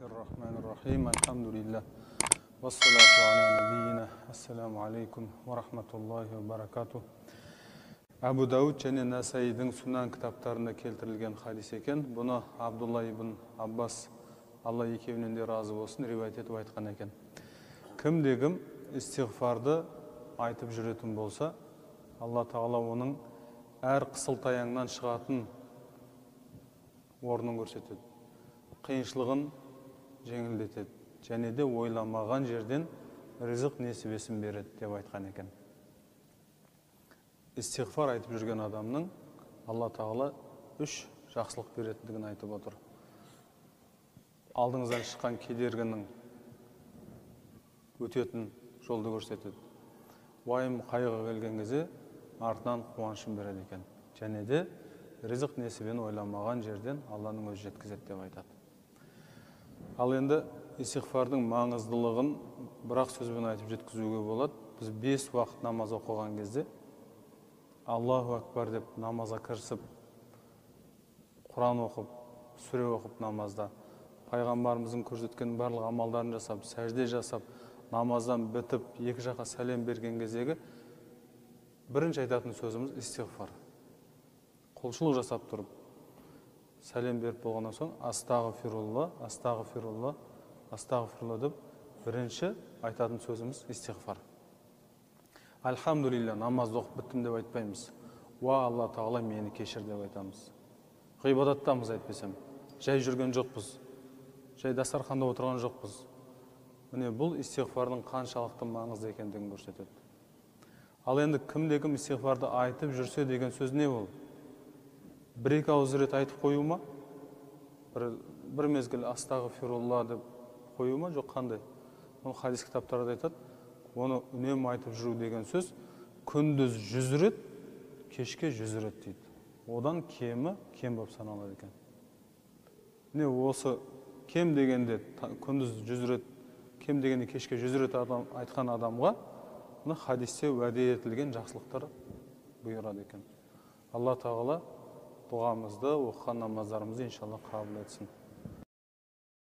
Bismillahirrahmanirrahim. Elhamdülillah. Vessalatu ala nebiyyina. Assalamu alaikum ve rahmatullahi ve barakatuh. Abu Davud және Насаидің Сунан кітаптарында келтірілген хадис екен. Бұны Абдулла ибн Аббас, Алла екеуінен де разы болсын, риуаят етіп айтқан екен. Кім-де-кім истиғфарды айтып жүретін болса, Алла Тағала оның әр қысылтаяңнан шығатын орнын көрсетеді. Қиыншылығын жеңілдетеді. Және де ойламаған жерден ризық несібесін береді деп айтқан екен. Истиғфар айтып жүрген адамның Алла Тағала 3 жақсылық беретіндігін айтып отыр. Алдыңыздан шыққан кедергінің өтетін жолды көрсетеді. Уайым қайғы келген кезде артынан қуанышын береді екен. Және де ризық несібені ойламаған жерден Алланың өзі жеткізеді деп айтады. Ал енді истиғфардың маңыздылығын бірақ сөзбен айтып жеткізуге болады. Біз 5 уақыт намаз оқыған кезде Аллаху акбар деп намазға кірісіп, Құран оқып, сүре оқып намазда, пайғамбарымыздың көрсеткен барлық амалдарын жасап, сәжде жасап, намаздан бітіп, екі жаққа сәлем берген кездегі бірінші айтатын сөзіміз истиғфар. Құлшылық жасап тұрып, сәлем беріп болғаннан соң астағфирулла, астағфирулла, астағфирулла деп бірінші айтатын сөзіміз истиғфар. Альхамдулилля, намазды оқып біттім деп айтпаймыз. Уа Алла Тағала мені кешір деп айтамыз. Ғибадаттамыз айтпасам. Жай жүрген жоқпыз. Жай дастарханда отырған жоқпыз. Міне бұл истиғфардың қаншалықты маңызды екендігін көрсетеді. Ал енді кім-де-кім истиғфарды айтып жүрсе деген сөз не ол? Бір-екі ауыз рет айтып қою ма? Бір мезгіл астағфирулла деп қою ма? Жоқ, қандай? Ол хадис кітаптарда айтады. Оны үнемі айтып жүру деген сөз күндіз 100 рет, кешке 100 рет дейді. Одан кемі кем болып саналады екен. Не осы кем дегенде күндіз 100 рет, кем дегенде кешке 100 рет айтқан адамға хадисте уәде етілген жақсылықтар бұйырады екен. Алла Тағала дұғамызды, оқыған намаздарымызды иншалла қабыл етсін.